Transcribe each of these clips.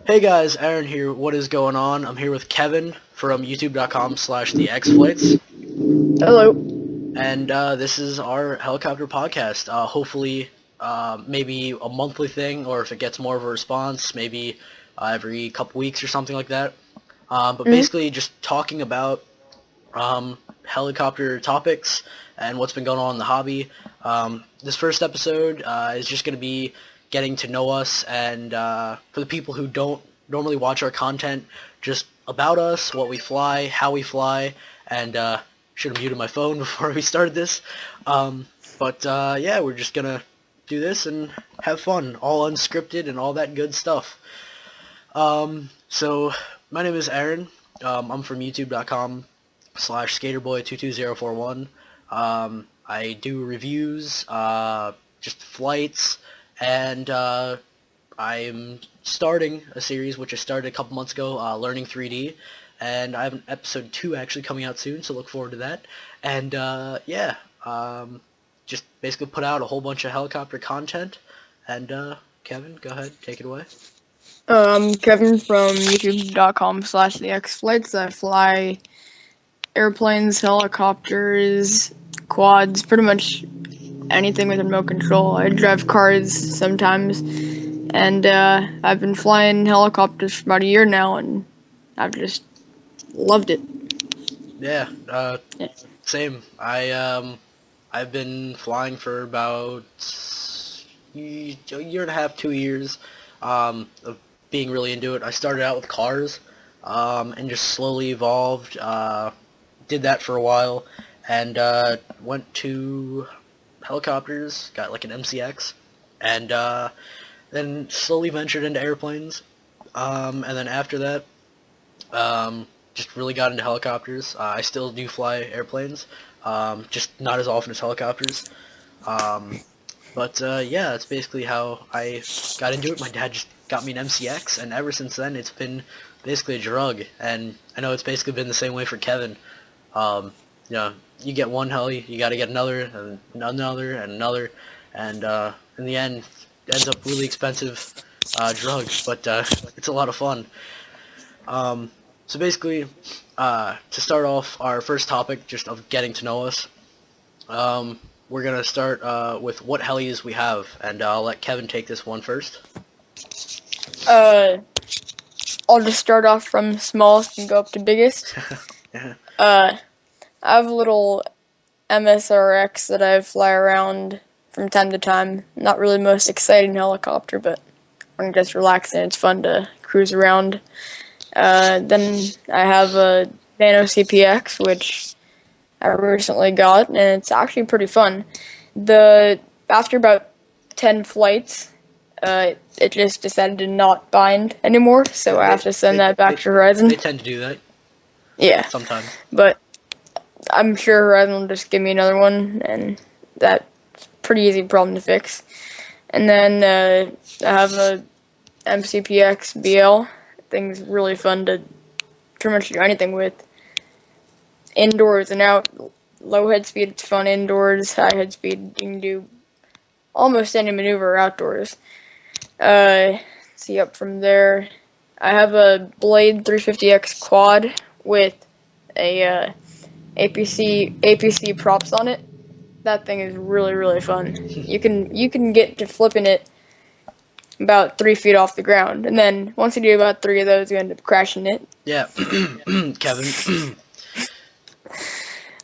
Hey guys, Aaron here. What is going on? I'm here with Kevin from youtube.com/thexflights, Hello. and this is our helicopter podcast. Hopefully, maybe a monthly thing, or if it gets more of a response, maybe every couple weeks or something like that. But basically, just talking about helicopter topics and what's been going on in the hobby. This first episode is just going to be getting to know us, and for the people who don't normally watch our content, just about us, what we fly, how we fly, and should have muted my phone before we started this. But we're just going to do this and have fun, all unscripted and all that good stuff. So my name is Aaron. I'm from youtube.com/skaterboy22041. I do reviews, just flights, and I'm starting a series which I started a couple months ago, Learning 3D, and I have an episode 2 actually coming out soon, so look forward to that. And just basically put out a whole bunch of helicopter content. And Kevin, go ahead, take it away. I'm Kevin from youtube.com/thexflights. I fly airplanes, helicopters, quads, pretty much anything with remote control. I drive cars sometimes, and I've been flying helicopters for about a year now, and I've just loved it. Yeah, same. I've been flying for about a year and a half, 2 years, of being really into it. I started out with cars, and just slowly evolved, did that for a while, and went to helicopters, got like an MCX, and then slowly ventured into airplanes, and then after that, just really got into helicopters. I still do fly airplanes, just not as often as helicopters. That's basically how I got into it. My dad just got me an MCX, and ever since then it's been basically a drug. And I know it's basically been the same way for Kevin. You get one heli, you got to get another, and another, and another, and in the end, it ends up really expensive drug, but it's a lot of fun. So basically, to start off our first topic, just of getting to know us, we're going to start with what helis we have, and I'll let Kevin take this one first. I'll just start off from smallest and go up to biggest. Yeah. I have a little MSRX that I fly around from time to time. Not really the most exciting helicopter, but when I'm just relaxing, it's fun to cruise around. Then I have a Nano CPX, which I recently got, and it's actually pretty fun. After about 10 flights, it just decided to not bind anymore, so I have to send that back to Horizon. They tend to do that. Yeah. Sometimes. But I'm sure Horizon will just give me another one, and that's a pretty easy problem to fix. And then I have a MCPX BL. Thing's really fun to pretty much do anything with. Indoors and out. Low head speed, it's fun indoors. High head speed, you can do almost any maneuver outdoors. See up from there, I have a Blade 350X quad with a APC props on it. That thing is really, really fun. You can get to flipping it about 3 feet off the ground, and then once you do about 3 of those, you end up crashing it. Yeah, Kevin.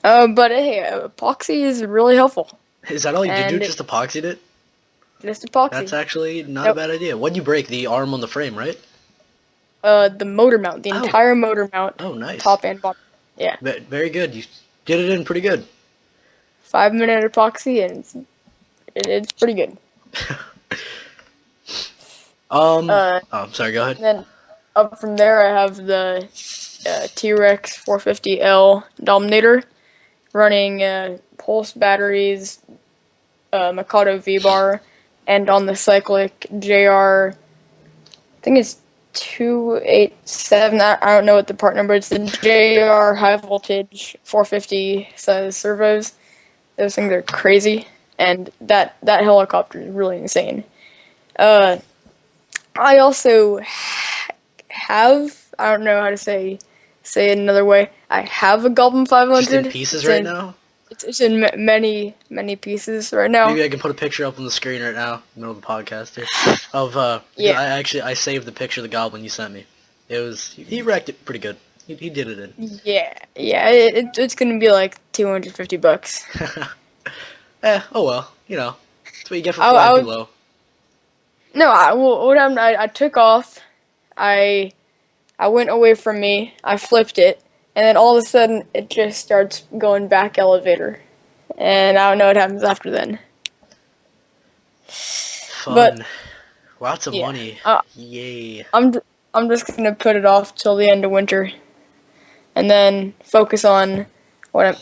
But hey, epoxy is really helpful. Is that all you did? Just epoxied it? Just epoxy. That's actually not a bad idea. What'd you break? The arm on the frame, right? The motor mount, the entire motor mount. Oh, nice. Top and bottom. Yeah. Very good. You did it in pretty good. 5-minute epoxy, and it's pretty good. Sorry, go ahead. Then up from there, I have the T-Rex 450L Dominator running Pulse batteries, Mikado V-bar, and on the cyclic JR, I think it's 287. I don't know what the part number is. The JR high voltage 450 size servos. Those things are crazy, and that helicopter is really insane. I also I don't know how to say it another way. I have a Goblin Just in 500. pieces right now? It's in many pieces right now. Maybe I can put a picture up on the screen right now, in the middle of the podcast here, of, because Yeah. I saved the picture of the goblin you sent me. It was, he wrecked it pretty good. He did it in. Yeah. It's gonna be like $250. Oh well, that's what you get for I flying I too would low. no. What happened? I took off. I I went away from me. I flipped it, and then all of a sudden it just starts going back elevator, and I don't know what happens after then. But Fun. Lots of yeah, money. Yay. I'm just gonna put it off till the end of winter, and then focus on what I'm,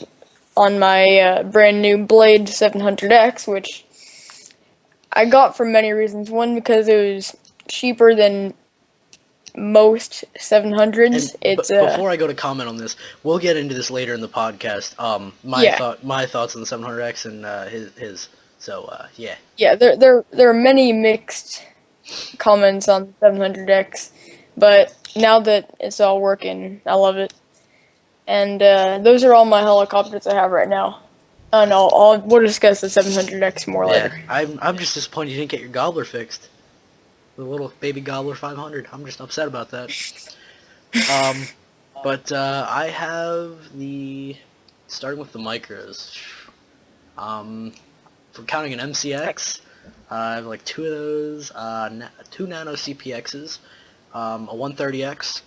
on my brand new Blade 700X, which I got for many reasons. One, because it was cheaper than most And 700s. It's before I go to comment on this, we'll get into this later in the podcast. Yeah, My thoughts on the 700X and his. So yeah. yeah. There are many mixed comments on 700X, but now that it's all working, I love it. And those are all my helicopters I have right now. No, we'll discuss the 700X more Yeah, later. I'm just disappointed you didn't get your gobbler fixed. The little baby gobbler 500. I'm just upset about that. Um, but I have starting with the micros. For counting an MCX, I have like two of those, two Nano CPXs, a 130X.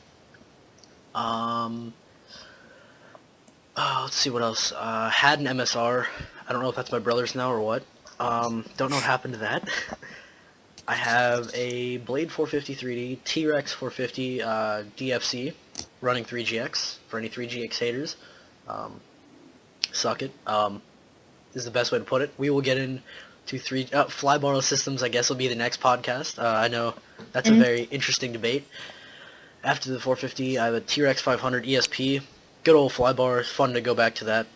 Let's see what else. Had an MSR. I don't know if that's my brother's now or what. Don't know what happened to that. I have a Blade 450 3D, T-Rex 450 DFC, running 3GX, for any 3GX haters. Suck it. Is the best way to put it. We will get into fly borrow systems, I guess will be the next podcast. I know that's a very interesting debate. After the 450, I have a T-Rex 500 ESP. Good old fly bar, fun to go back to that.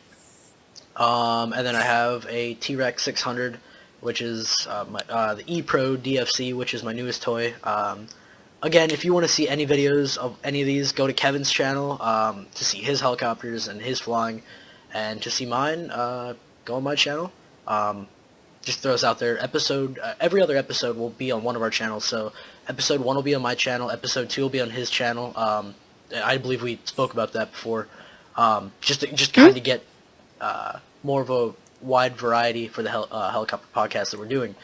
And then I have a T-Rex 600, which is the E-Pro DFC, which is my newest toy. Again, if you want to see any videos of any of these, go to Kevin's channel to see his helicopters and his flying. And to see mine, go on my channel. Just throw us out there. Every other episode will be on one of our channels. So episode 1 will be on my channel. Episode 2 will be on his channel. I believe we spoke about that before. Just kind of get more of a wide variety for the helicopter podcast that we're doing.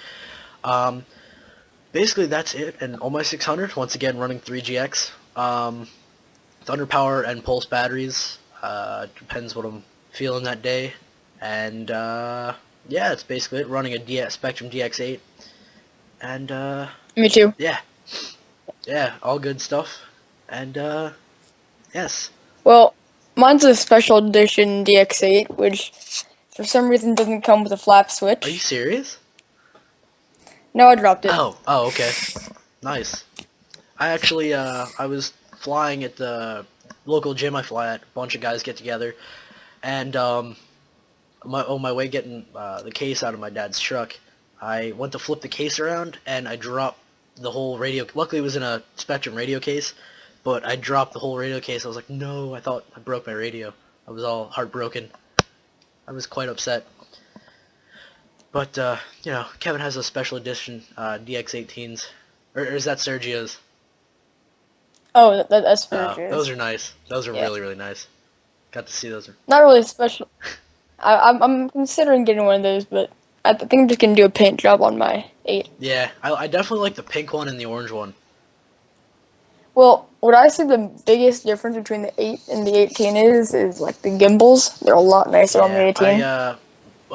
Basically, that's it. And on my 600, once again, running 3GX. Thunder power and pulse batteries. Depends what I'm feeling that day. And yeah, that's basically it. Running a Spectrum DX8. And Me too. yeah, all good stuff. And yes. Well, mine's a special edition DX8, which for some reason doesn't come with a flap switch. Are you serious? No, I dropped it. Oh, okay. Nice. I actually, I was flying at the local gym I fly at. A bunch of guys get together. And, on my way getting the case out of my dad's truck, I went to flip the case around, and I dropped the whole radio. Luckily, it was in a Spectrum radio case, but I dropped the whole radio case. I was like, no, I thought I broke my radio. I was all heartbroken. I was quite upset. But, Kevin has a special edition DX18s. Or is that Sergio's? Oh, that's Sergio's. Those are nice. Those are Yeah. really, really nice. Got to see those. Not really special. I'm considering getting one of those, but I think I'm just gonna do a paint job on my 8. Yeah, I definitely like the pink one and the orange one. Well, what I see the biggest difference between the 8 and the 18 is like the gimbals. They're a lot nicer on the 18. A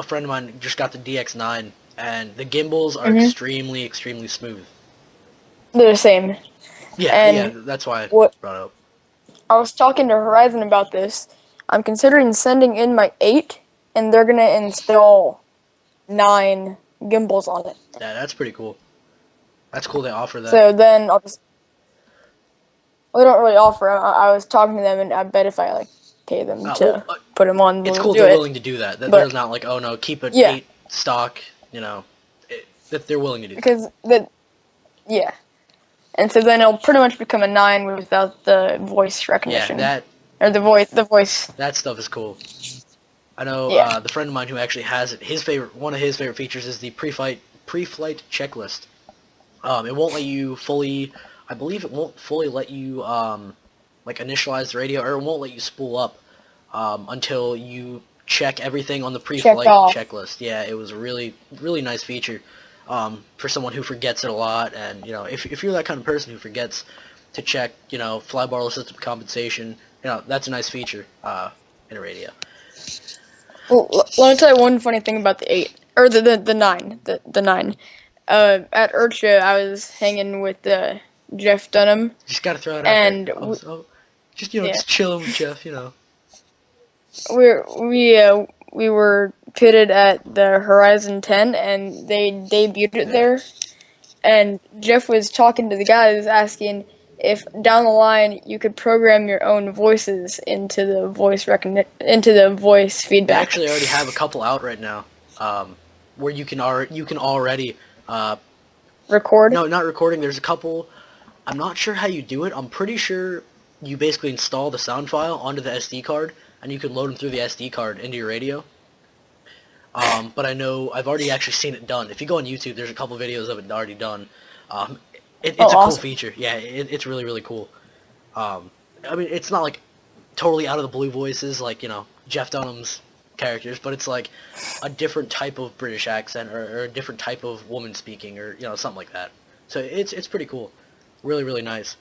friend of mine just got the DX9, and the gimbals are extremely, extremely smooth. They're the same. Yeah, that's why I brought it up. I was talking to Horizon about this. I'm considering sending in my 8, and they're gonna install 9 gimbals on it. Yeah, that's pretty cool. That's cool they offer that. So then I'll just... Well, they don't really offer. I was talking to them, and I bet if I pay them to put them on, it's we'll cool do they're it. willing to do that. They're not like, oh no, keep it 8 stock. That they're willing to do. Because and so then it'll pretty much become a 9 without the voice recognition. Yeah, or the voice. that stuff is cool. I know Yeah. the friend of mine who actually has it. One of his favorite features is the pre-flight checklist. It won't let you fully. I believe it won't fully let you like initialize the radio, or it won't let you spool up until you check everything on the pre-flight checklist. Yeah, it was a really nice feature for someone who forgets it a lot, and you know, if you're that kind of person who forgets to check, you know, flybarless system compensation, you know, that's a nice feature in a radio. Well, let me tell you one funny thing about the 8 or the 9, the 9. At Urcha, I was hanging with Jeff Dunham. Just gotta throw it out and there. Just just chilling with Jeff, you know. We were pitted at the Horizon 10, and they debuted it there. And Jeff was talking to the guys, asking if down the line you could program your own voices into the voice feedback. They actually already have a couple out right now, where you can already record. No, not recording. There's a couple. I'm not sure how you do it. I'm pretty sure you basically install the sound file onto the SD card, and you can load them through the SD card into your radio. But I know I've already actually seen it done. If you go on YouTube, there's a couple videos of it already done. It's a cool feature. Yeah, it's really cool. I mean, it's not like totally out of the blue voices like, you know, Jeff Dunham's characters, but it's like a different type of British accent or a different type of woman speaking, or you know, something like that. So it's pretty cool. Really nice.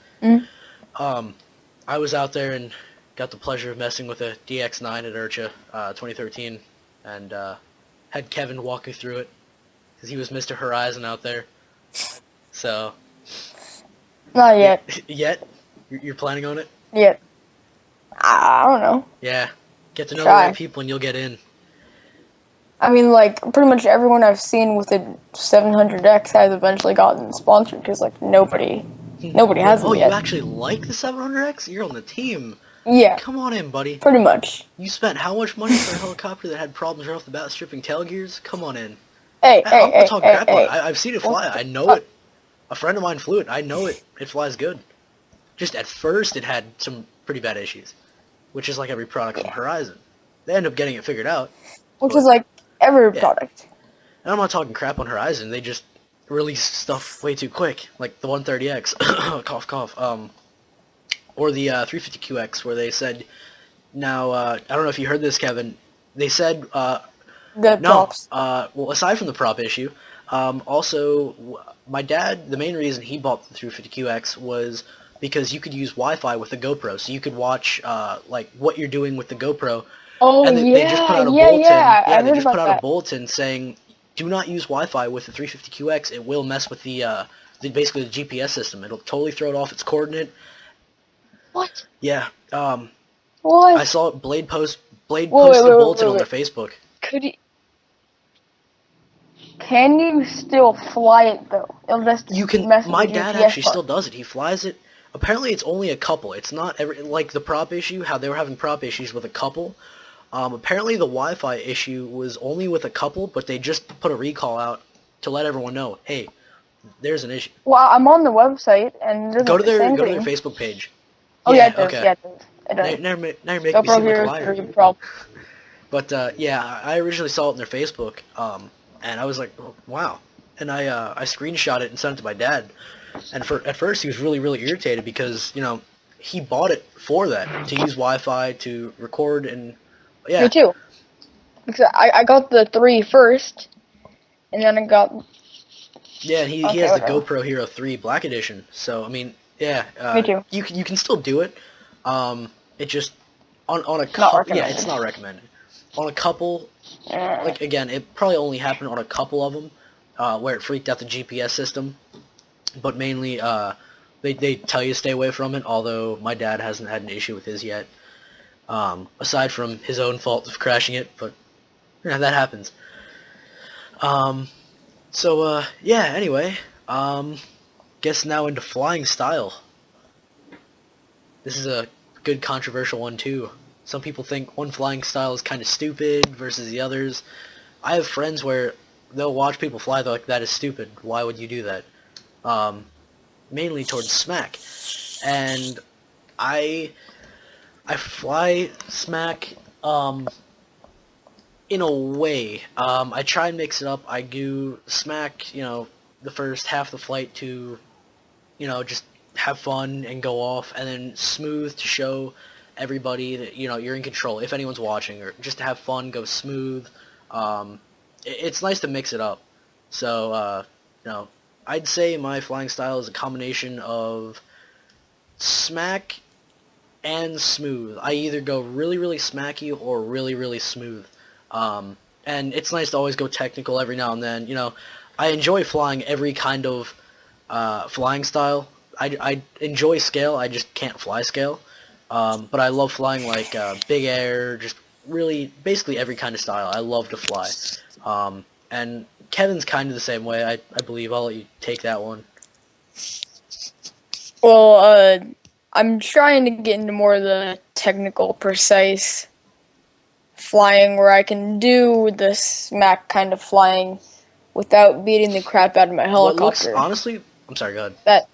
I was out there and got the pleasure of messing with a DX9 at Urcha 2013, and had Kevin walk me through it because he was Mr. Horizon out there. So not yet. Yet? You're planning on it? Yet. I don't know. Yeah. Get to know the right people and you'll get in. I mean, like, pretty much everyone I've seen with the 700X has eventually gotten sponsored, because, like, nobody has them yet. Oh, you actually like the 700X? You're on the team. Yeah. Come on in, buddy. Pretty much. You spent how much money for a helicopter that had problems right off the bat stripping tail gears? Come on in. I'm talking crap on it. I've seen it fly. I know it. A friend of mine flew it. I know it. It flies good. Just at first, it had some pretty bad issues, which is like every product from Horizon. They end up getting it figured out. Which is like every product. And I'm not talking crap on Horizon. They just release stuff way too quick, like the 130X. Cough, cough. Or the 350QX, where they said, now, I don't know if you heard this, Kevin. They said, props. Well, aside from the prop issue, also, my dad, the main reason he bought the 350QX was because you could use Wi-Fi with the GoPro, so you could watch, like, what you're doing with the GoPro. Oh, and they just put out a bulletin. Yeah, they just put out a bulletin saying, do not use Wi-Fi with the 350QX. It will mess with basically the GPS system. It'll totally throw it off its coordinate. What? Yeah. What? I saw it. Blade posted a bulletin on their Facebook. Can you still fly it though? It'll just you can. My dad actually still does it. He flies it. Apparently, it's only a couple. It's not like the prop issue. How they were having prop issues with a couple. Apparently, the Wi-Fi issue was only with a couple, but they just put a recall out to let everyone know, hey, there's an issue. Well, I'm on the website and go to their Facebook page. Oh yeah, it does. Okay. Yeah, it does. Now you're making me seem like a liar. But yeah, I originally saw it on their Facebook, and I was like, oh, wow. And I screenshot it and sent it to my dad. And at first he was really irritated because, you know, he bought it for that, to use Wi-Fi, to record, and yeah. Me too. Because I got the 3 first, and then I got... Yeah, and he has the GoPro Hero 3 Black Edition, so, I mean, yeah. Me too. You can still do it. It just, on a couple... Yeah, it's not recommended. On a couple, like, again, it probably only happened on a couple of them, where it freaked out the GPS system. But mainly, they tell you to stay away from it, although my dad hasn't had an issue with his yet. Aside from his own fault of crashing it, but yeah, that happens. So, yeah, anyway, guess now into flying style. This is a good controversial one, too. Some people think one flying style is kind of stupid versus the others. I have friends where they'll watch people fly, they're like, that is stupid. Why would you do that? mainly towards smack, and I I fly smack in a way. I try and mix it up. I do smack, the first half of the flight to, just have fun and go off, and then smooth to show everybody that, you're in control, if anyone's watching, or just to have fun, go smooth. It's nice to mix it up. So, I'd say my flying style is a combination of smack and smooth. I either go really, really smacky or really, really smooth. And it's nice to always go technical every now and then. I enjoy flying every kind of flying style. I enjoy scale. I just can't fly scale. But I love flying like big air, just really basically every kind of style. I love to fly. And Kevin's kind of the same way. I believe I'll let you take that one. Well, I'm trying to get into more of the technical, precise flying where I can do the smack kind of flying without beating the crap out of my helicopter. Honestly, I'm sorry, go ahead.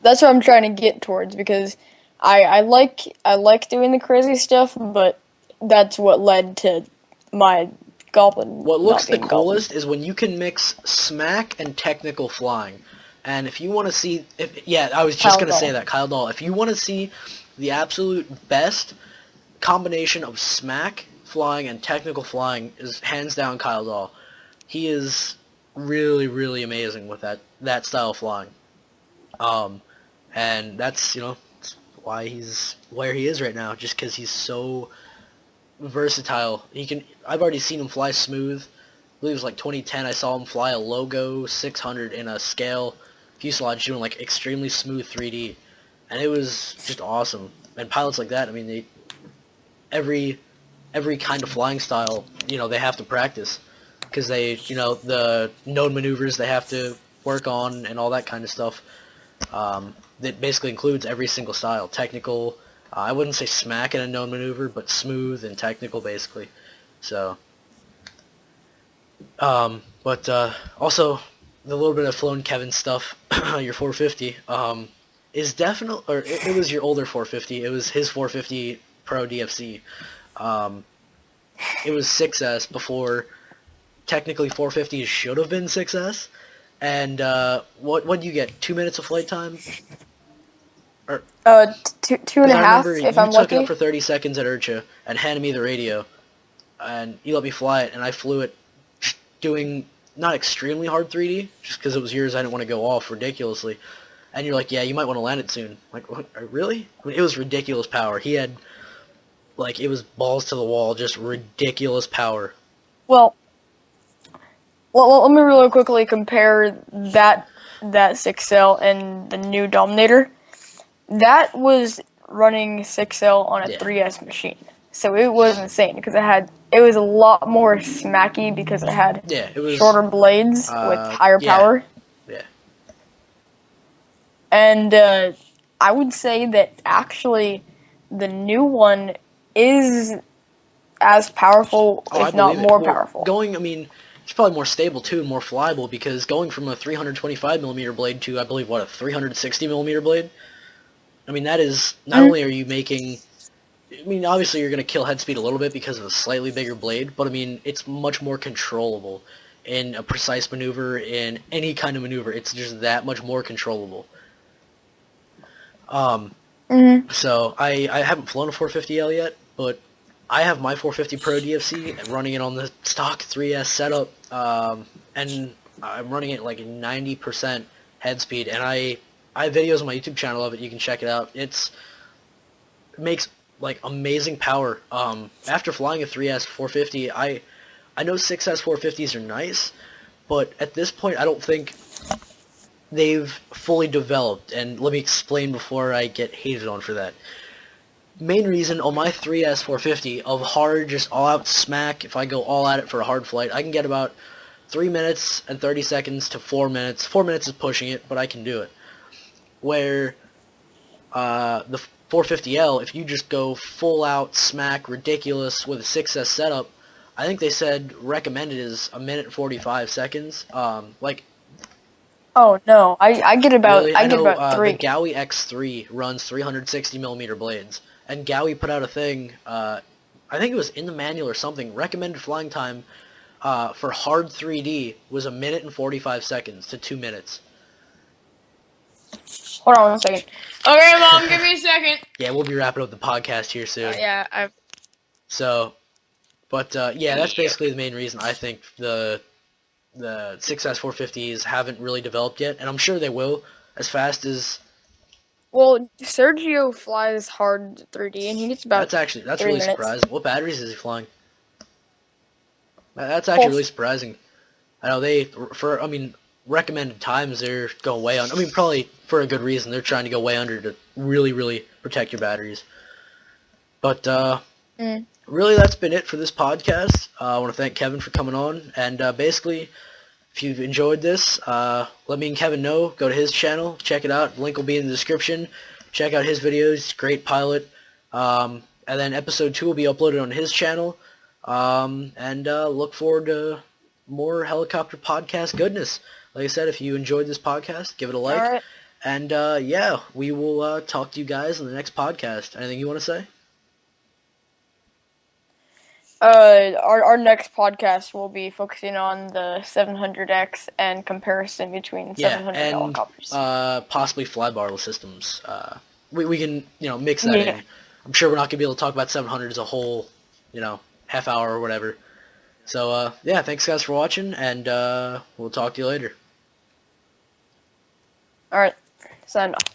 That's what I'm trying to get towards, because I like doing the crazy stuff, but that's what led to my goblin. What looks the coolest goblin. is when you can mix smack and technical flying. And if you want to see, I was just going to say that, Kyle Dahl. If you want to see the absolute best combination of smack flying and technical flying, is hands down Kyle Dahl. He is really, really amazing with that style of flying. And that's, that's why he's where he is right now, just because he's so versatile. I've already seen him fly smooth. I believe it was like 2010, I saw him fly a Logo 600 in a scale fuselage doing like extremely smooth 3D, and it was just awesome. And pilots like that, I mean, every kind of flying style, they have to practice, because the known maneuvers they have to work on and all that kind of stuff. That basically includes every single style. Technical, I wouldn't say smack in a known maneuver, but smooth and technical basically. So, but also the little bit of flown Kevin stuff, your 450, is definitely, or it was your older 450. It was his 450 Pro DFC. It was 6S before technically 450 should have been 6S. And what do you get? 2 minutes of flight time? Or two and a half. If I'm lucky. You took it up for 30 seconds at IRCHA and handed me the radio, and you let me fly it, and I flew it, doing not extremely hard 3D, just because it was yours. I didn't want to go off ridiculously. And you're like, yeah, you might want to land it soon. I'm like, what? Really? I mean, it was ridiculous power. He had, like, it was balls to the wall, just ridiculous power. Well, let me really quickly compare that 6L and the new Dominator. That was running 6L on a 3S machine, so it was insane because it was a lot more smacky because it had shorter blades with higher power. Yeah. And I would say that actually the new one is as powerful, if not more powerful. It's probably more stable too and more flyable, because going from a 325mm blade to, I believe, a 360mm blade? I mean, that is, not only are you making, obviously you're going to kill head speed a little bit because of a slightly bigger blade, but it's much more controllable in a precise maneuver, in any kind of maneuver. It's just that much more controllable. So I haven't flown a 450L yet, but I have my 450 Pro DFC running it on the stock 3S setup, and I'm running it like 90% head speed, and I have videos on my YouTube channel of it. You can check it out. It makes like amazing power. After flying a 3S 450, I know 6S 450s are nice, but at this point I don't think they've fully developed, and let me explain before I get hated on for that. Main reason on my 3S 450 of hard, just all-out smack, if I go all at it for a hard flight, I can get about 3 minutes and 30 seconds to 4 minutes. 4 minutes is pushing it, but I can do it. Where the 450L, if you just go full-out smack ridiculous with a 6S setup, I think they said recommended is 1 minute and 45 seconds. Oh no, I get about Really? I I get know about the three. Gaui X3 runs 360 millimeter blades, and Gaui put out a thing. I think it was in the manual or something. Recommended flying time for hard 3D was 1 minute and 45 seconds to 2 minutes. Hold on 1 second. Okay, Mom, give me a second. Yeah, we'll be wrapping up the podcast here soon. Yeah, I've. So, but yeah, that's Yep. basically the main reason I think the 6S450s haven't really developed yet, and I'm sure they will as fast as. Well, Sergio flies hard 3D, and he gets about That's 3 really minutes. surprising. What batteries is he flying? That's actually really Pulse. surprising. I know I mean, recommended times they're going way on. I mean, probably for a good reason. They're trying to go way under to really, really protect your batteries. But Mm. really, that's been it for this podcast. I want to thank Kevin for coming on, and basically, if you've enjoyed this, let me and Kevin know. Go to his channel, check it out. Link will be in the description. Check out his videos. Great pilot. And then episode 2 will be uploaded on his channel. And look forward to more helicopter podcast goodness. Like I said, if you enjoyed this podcast, give it a All like. right. And yeah, we will talk to you guys in the next podcast. Anything you want to say? Our next podcast will be focusing on the 700X and comparison between Yeah, 700 and helicopters. possibly flybarless systems. We can mix that Yeah. in. I'm sure we're not gonna be able to talk about 700 as a whole, half hour or whatever. So yeah, thanks guys for watching, and we'll talk to you later. All right. Sign off.